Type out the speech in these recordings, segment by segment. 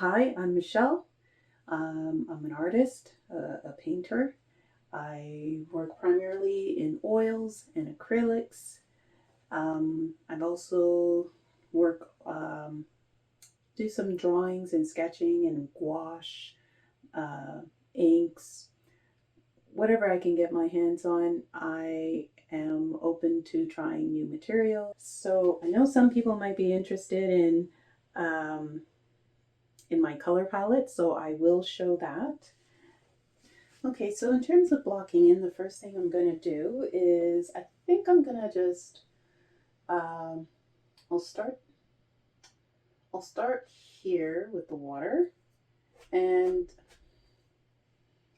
Hi, I'm Michelle. I'm an artist, a painter. I work primarily in oils and acrylics. I've also work do some drawings and sketching and gouache, uh, inks, whatever I can get my hands on. I am open to trying new materials. So I know some people might be interested um, in my color palette, so I will show that. Okay, so in terms of blocking in, the first thing I'm going to do is I think I'm going to just um, I'll start I'll start here with the water, and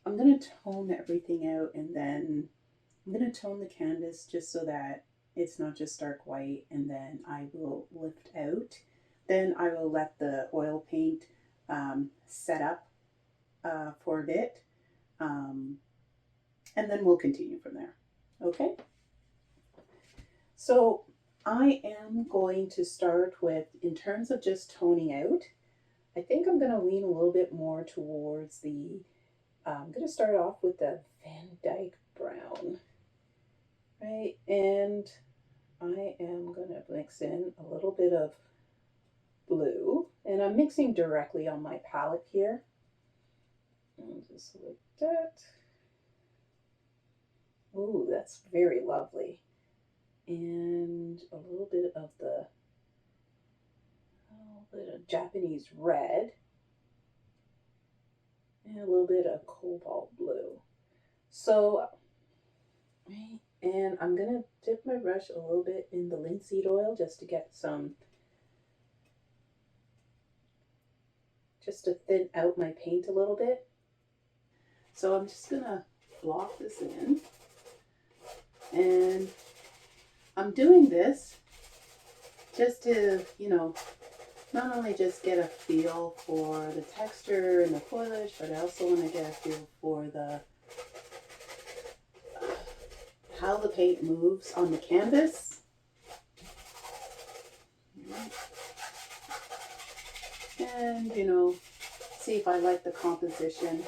I'm going to tone everything out, and then I'm going to tone the canvas just so that it's not just stark white, and then I will lift out. Then I will let the oil paint set up for a bit, um, and then we'll continue from there. Okay, so I am going to start with, in terms of just toning out, I think I'm going to lean a little bit more towards I'm going to start off with the Van Dyke brown, right? And I am going to mix in a little bit of blue, and I'm mixing directly on my palette here. And just like that. Ooh, that's very lovely. And a little bit of Japanese red, and a little bit of cobalt blue. So, right, and I'm gonna dip my brush a little bit in the linseed oil just to get just to thin out my paint a little bit. So I'm just gonna block this in, and I'm doing this just to, not only just get a feel for the texture and the foliage, but I also want to get a feel for how the paint moves on the canvas. And, see if I like the composition.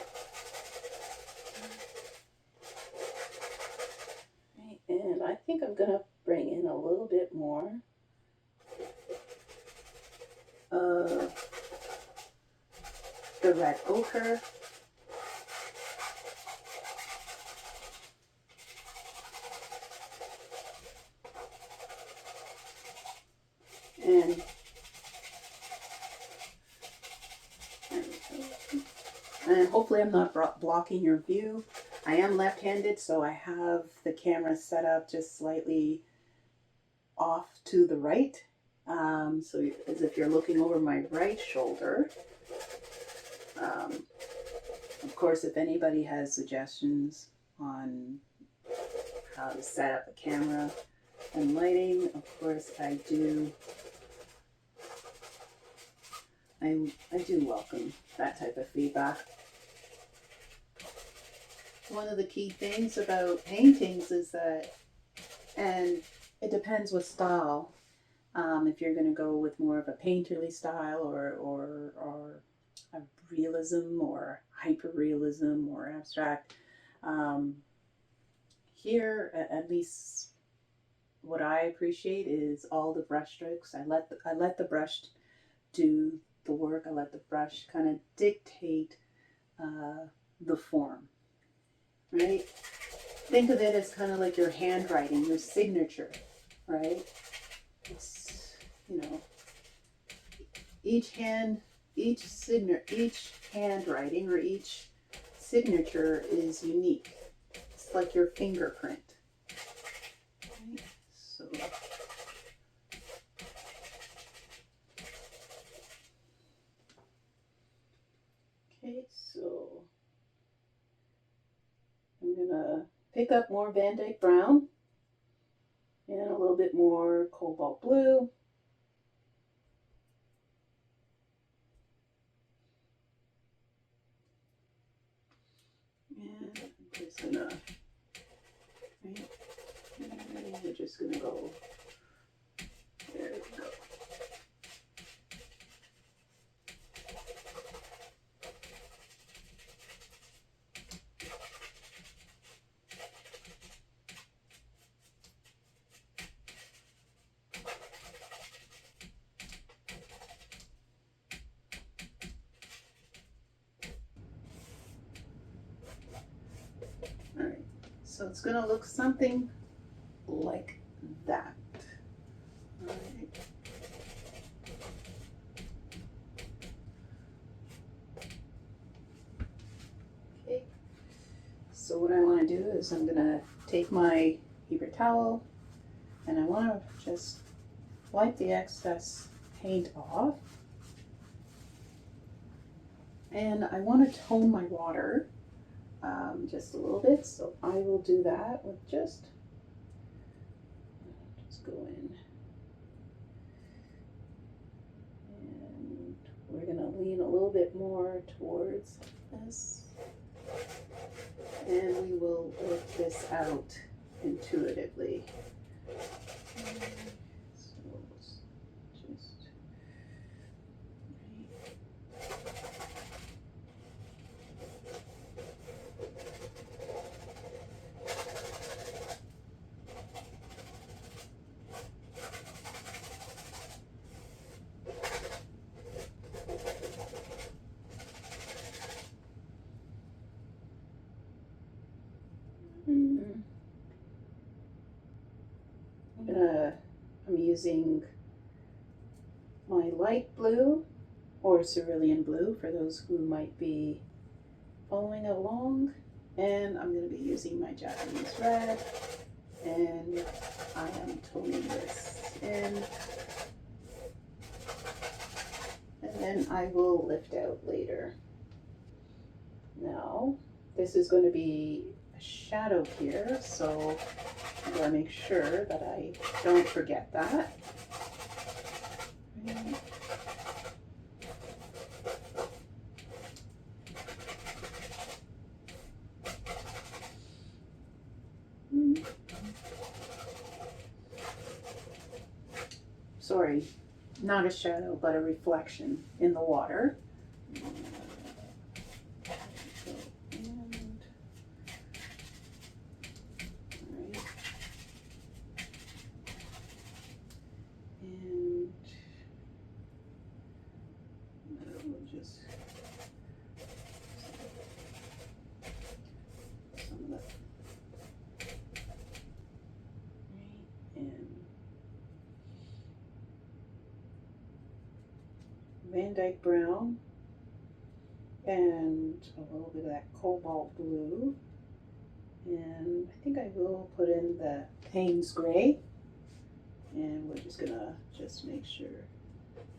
And I think I'm going to bring in a little bit more of the red ochre. And hopefully I'm not blocking your view. I am left-handed, so I have the camera set up just slightly off to the right. So as if you're looking over my right shoulder. Of course, if anybody has suggestions on how to set up a camera and lighting, of course I do welcome that type of feedback. One of the key things about paintings is that, and it depends what style, if you're going to go with more of a painterly style or a realism or hyper-realism or abstract, here, at least what I appreciate is all the brush strokes. I let the brush do the work. I let the brush kind of dictate the form, right? Think of it as kind of like your handwriting, your signature, right? It's, each handwriting or each signature is unique. It's like your fingerprint. Right? So okay, so I'm gonna pick up more Van Dyke brown and a little bit more cobalt blue. And I'm just gonna, right, and we're just gonna go, there we go. So it's going to look something like that. All right. Okay. So what I want to do is I'm going to take my paper towel and I want to just wipe the excess paint off. And I want to tone my water just a little bit, so I will do that with just go in. And we're going to lean a little bit more towards this. And we will work this out intuitively. I'm using my light blue or cerulean blue for those who might be following along, and I'm going to be using my Japanese red, and I am toning this in, and then I will lift out later. Now this is going to be a shadow here, so I gotta make sure that I don't forget that. Right. Sorry, not a shadow, but a reflection in the water. Van Dyke brown and a little bit of that cobalt blue, and I think I will put in the Payne's gray, and we're just gonna make sure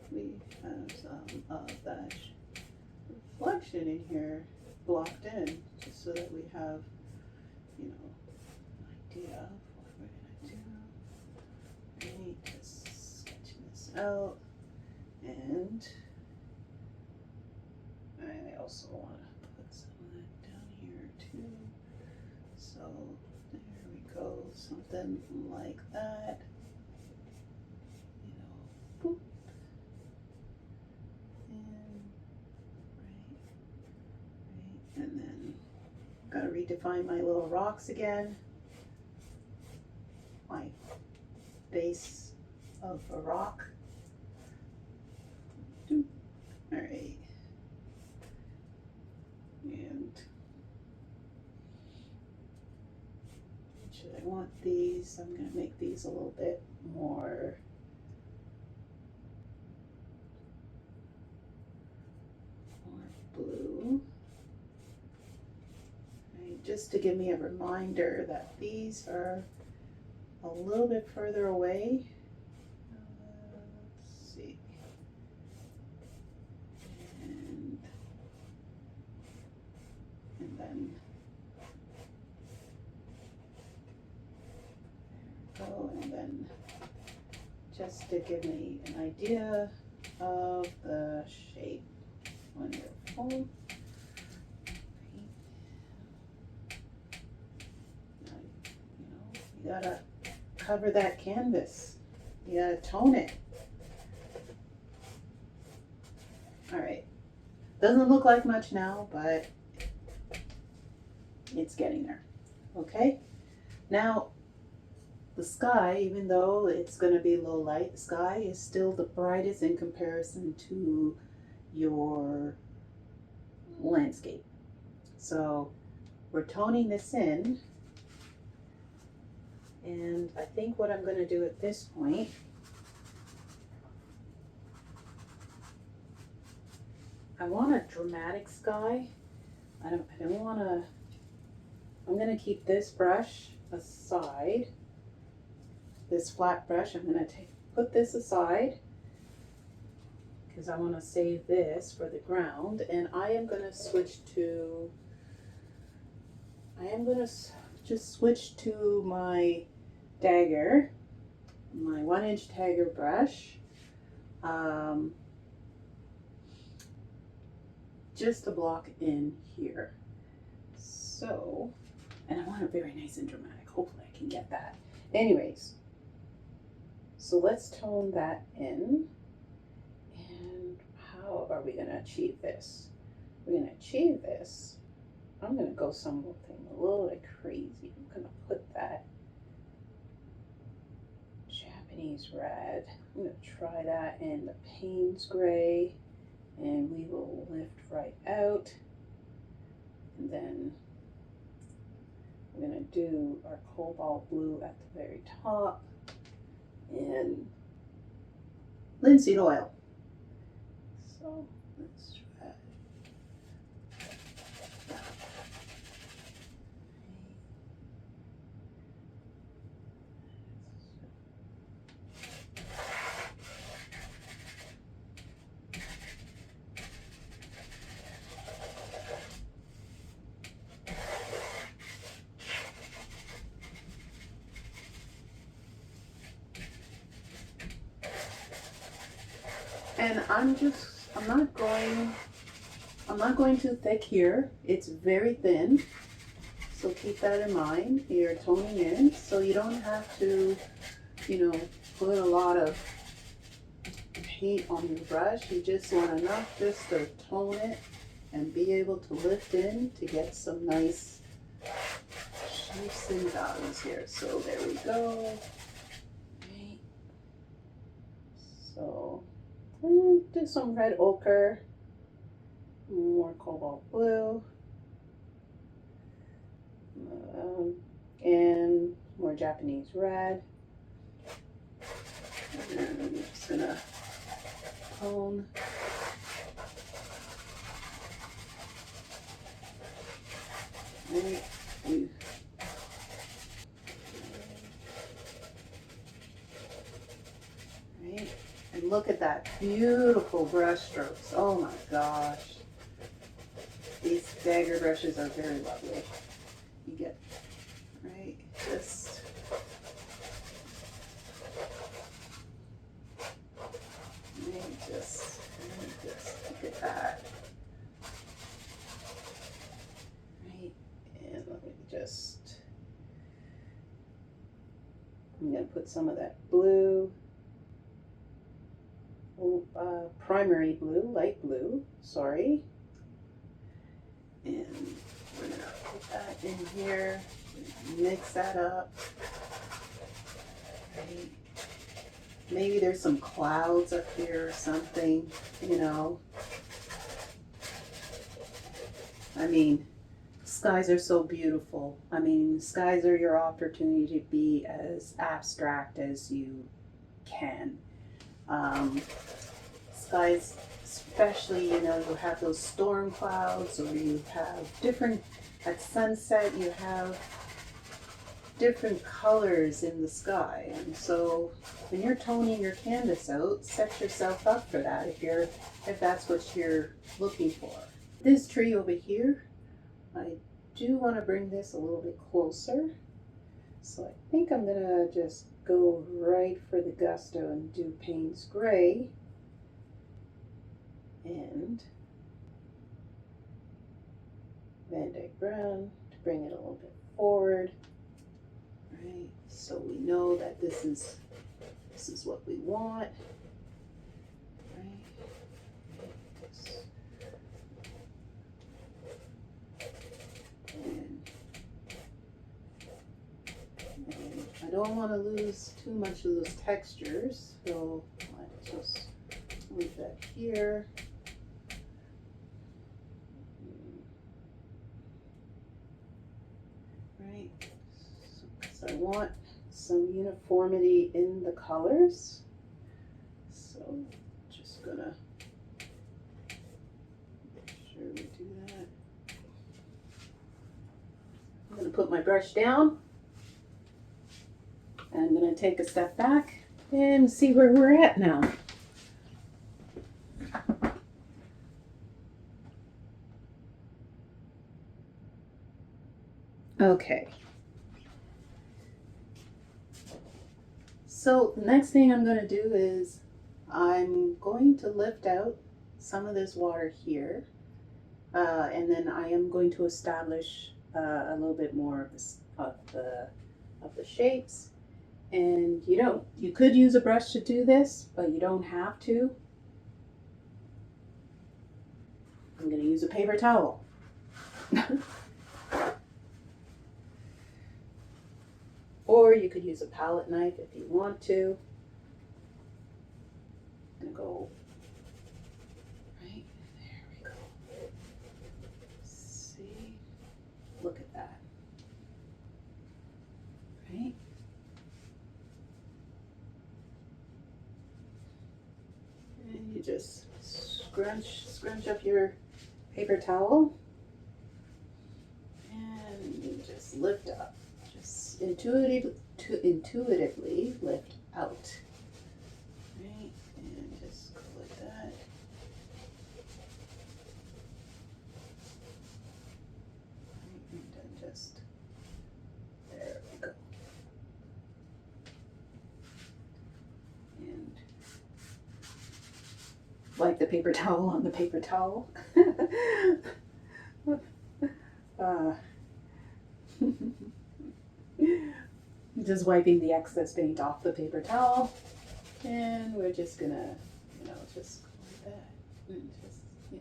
we have some of that reflection in here blocked in, just so that we have, you know, an idea of what we're gonna do. Right, just sketching this out. And I also want to put some of that down here too. So there we go, something like that. You know, boop. And and then gotta redefine my little rocks again. My base of a rock. All right. And should I want these? I'm going to make these a little bit more blue. Right, just to give me a reminder that these are a little bit further away. Let's see. And then there we go, and then just to give me an idea of the shape. Wonderful. You gotta cover that canvas. You gotta tone it. All right. Doesn't look like much now, but it's getting there. Okay. Now, the sky, even though it's going to be low light, the sky is still the brightest in comparison to your landscape. So we're toning this in, And I think what I'm going to do at this point, I want a dramatic sky. I don't want to, I'm going to keep this brush aside, this flat brush. I'm going to put this aside because I want to save this for the ground. And I am going to switch to, just switch to my dagger, my 1-inch dagger brush. Just a block in here. So, and I want it very nice and dramatic. Hopefully I can get that. Anyways, so let's tone that in. And how are we going to achieve this? We're going to achieve this. I'm going to go something a little bit crazy. I'm going to put that Japanese red. I'm going to try that in the Payne's gray. And we will lift right out. And then we're going to do our cobalt blue at the very top. And linseed oil. So let's try. And I'm not going too thick here. It's very thin. So keep that in mind. You're toning in, so you don't have to, put a lot of paint on your brush. You just want enough just to tone it and be able to lift in to get some nice shapes and values here. So there we go. Right. So do some red ochre, more cobalt blue, and more Japanese red. And I'm just gonna tone. Right. Right. And look at that beautiful brush strokes. Oh my gosh. These dagger brushes are very lovely. You get, right, just, look at that. Right, and let me just, I'm going to put some of that blue, primary blue, light blue, sorry. And we're going to put that in here, mix that up. Right. Maybe there's some clouds up here or something, I mean, skies are so beautiful. I mean, skies are your opportunity to be as abstract as you can. Skies, especially, you have those storm clouds, or you have different, at sunset, you have different colors in the sky. And so when you're toning your canvas out, set yourself up for that if that's what you're looking for. This tree over here, I do want to bring this a little bit closer. So I think I'm gonna just go right for the gusto and do Payne's gray. And Van Dyke brown to bring it a little bit forward. Right, so we know that this is what we want. Right. And I don't want to lose too much of those textures, so I just leave that here. Right, so I want some uniformity in the colors. So just gonna make sure we do that. I'm gonna put my brush down. And I'm gonna take a step back and see where we're at now. Okay. So the next thing I'm going to do is I'm going to lift out some of this water here, and then I am going to establish a little bit more of this of the shapes. And you could use a brush to do this, but you don't have to. I'm going to use a paper towel. Or you could use a palette knife if you want to. I'm gonna go right there. We go. See, look at that. Right. And you just scrunch up your paper towel, and you just lift up. Just intuitively lift out. Right, and just go like that. Right, and then just, there we go. And like the paper towel on the paper towel. Just wiping the excess paint off the paper towel, and we're just gonna, just go like that, and just, we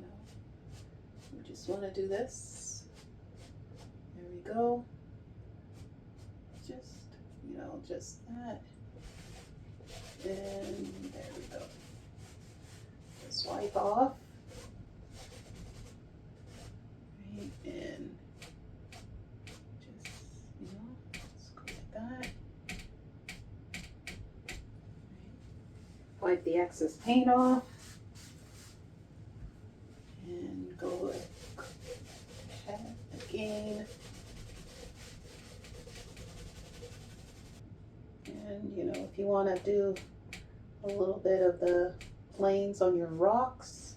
just want to do this. There we go. Just, just that, and there we go. Just wipe off, right, and that. Wipe the excess paint off and go ahead again. And if you want to do a little bit of the planes on your rocks,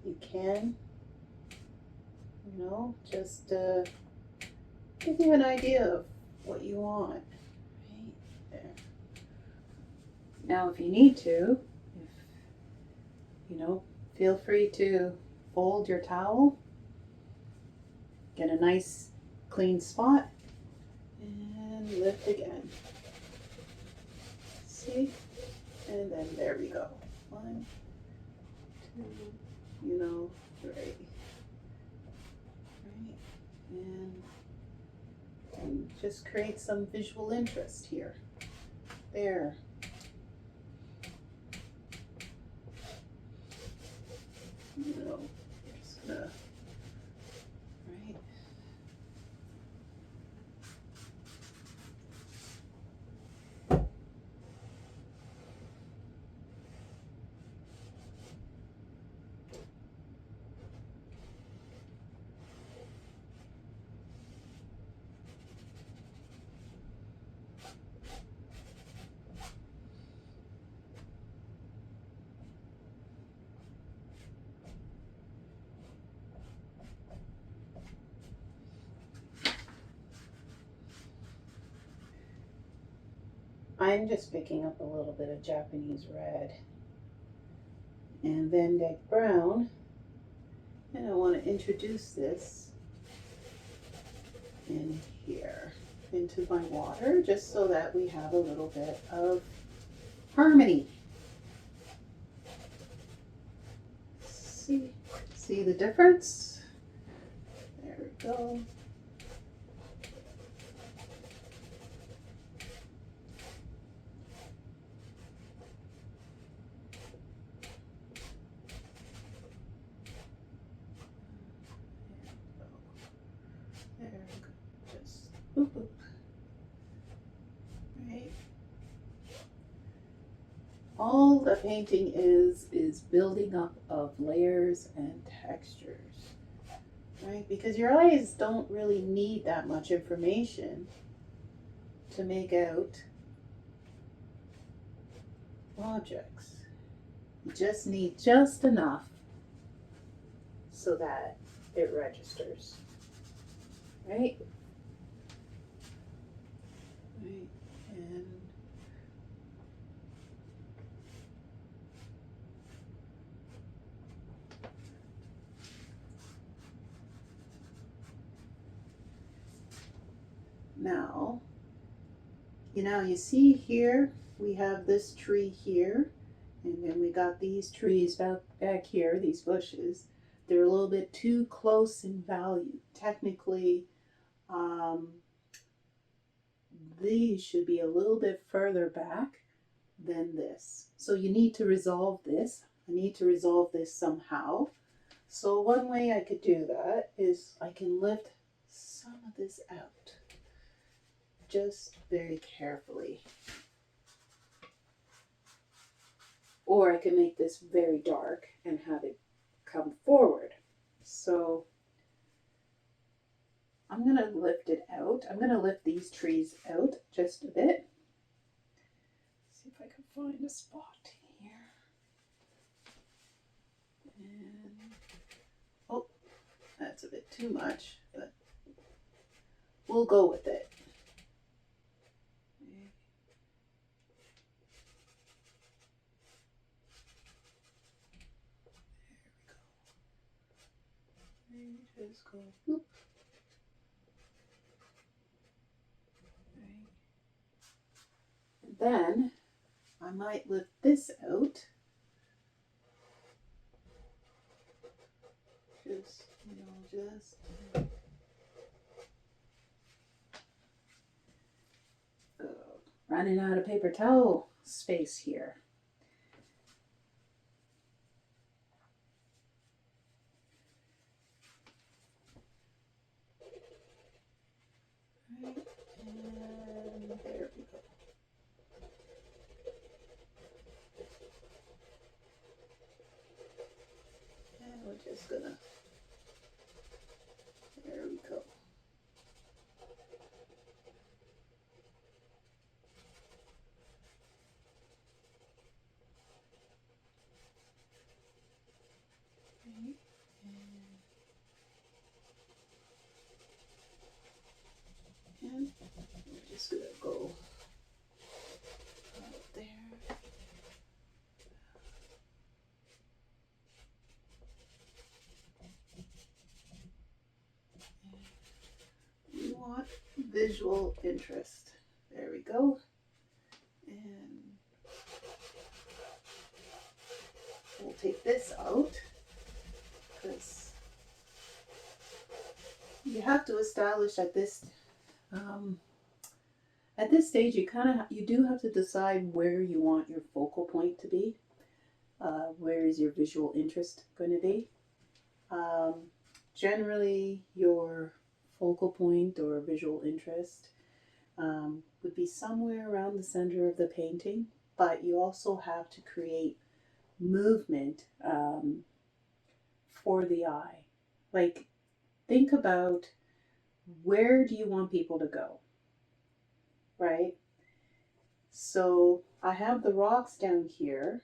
you can. Just give you an idea of what you want. Right there. Now if you need to, feel free to fold your towel, get a nice clean spot, and lift again. See? And then there we go. 1, 2, right. Right. And just create some visual interest here. There. Just gonna, right. I'm just picking up a little bit of Japanese red and Van Dyke brown, and I want to introduce this in here into my water just so that we have a little bit of harmony. See the difference? There we go. There we go. Just boop, boop. Right. All the painting is building up of layers and textures, right? Because your eyes don't really need that much information to make out objects. You just need just enough so that it registers, right? Right, and now, you see here, we have this tree here, and then we got these trees back here, these bushes. They're a little bit too close in value. Technically, um, these should be a little bit further back than this. So you need to resolve this. I need to resolve this somehow. So one way I could do that is I can lift some of this out just very carefully. Or I can make this very dark and have it come forward. So I'm going to lift it out. I'm going to lift these trees out just a bit. See if I can find a spot here. And, oh, that's a bit too much, but we'll go with it. Just go whoop. Right. And then I might lift this out. Just running out of paper towel space here. Right, and there we go. And we're just gonna, there we go. Right, and we're just gonna go out there. We want visual interest. There we go. And we'll take this out because you have to establish at this stage you do have to decide where you want your focal point to be. Where is your visual interest going to be? Generally, your focal point or visual interest would be somewhere around the center of the painting, but you also have to create movement for the eye. Like, think about where do you want people to go, right? So I have the rocks down here,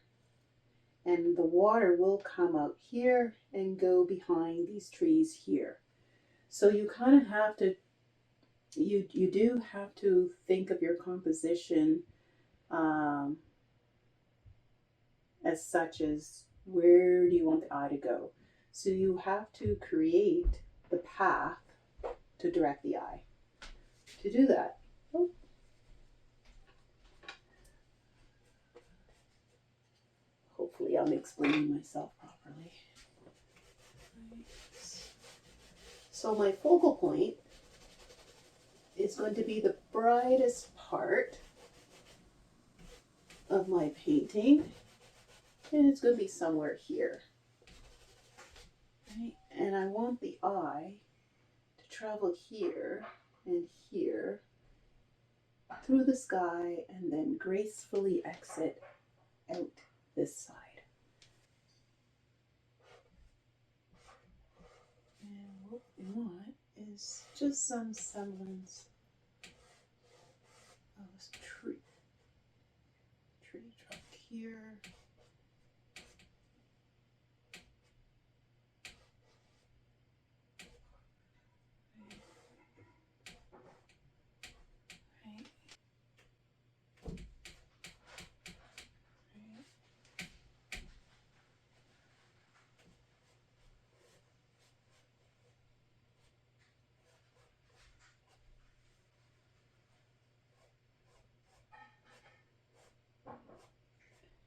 and the water will come out here and go behind these trees here. So you kind of have to, you do have to think of your composition um, as such as where do you want the eye to go. So you have to create the path to direct the eye. To do that, hopefully I'm explaining myself properly. So my focal point is going to be the brightest part of my painting, and it's going to be somewhere here. Right? And I want the eye to travel here and here through the sky and then gracefully exit out this side. And what we want is just some semblance of a tree. Tree trunk here.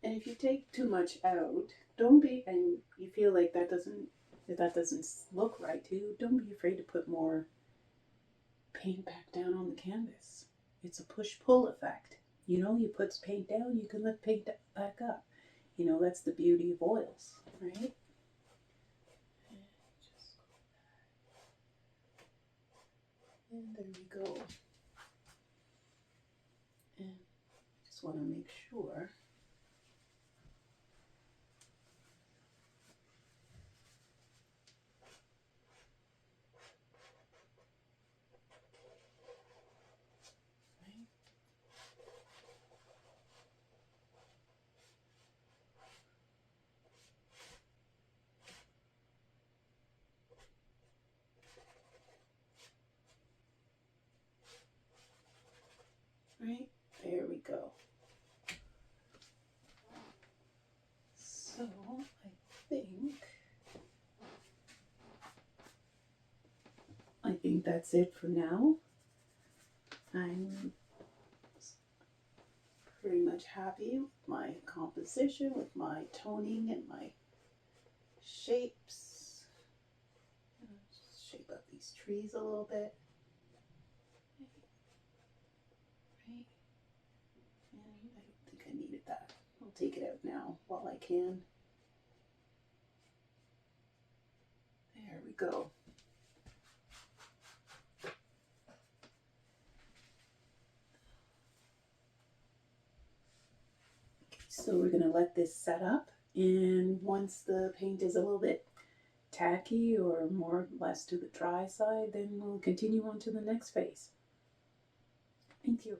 And if you take too much out, don't be, and you feel like that doesn't look right to you, don't be afraid to put more paint back down on the canvas. It's a push-pull effect. You know, you put paint down, you can lift paint back up. You know, that's the beauty of oils, right? And there we go. And just want to make sure. Right, there we go. So I think that's it for now. I'm pretty much happy with my composition, with my toning and my shapes. Just shape up these trees a little bit. Right. And I don't think I needed that. I'll take it out now while I can. There we go. So we're going to let this set up, and once the paint is a little bit tacky or more or less to the dry side, then we'll continue on to the next phase. Thank you.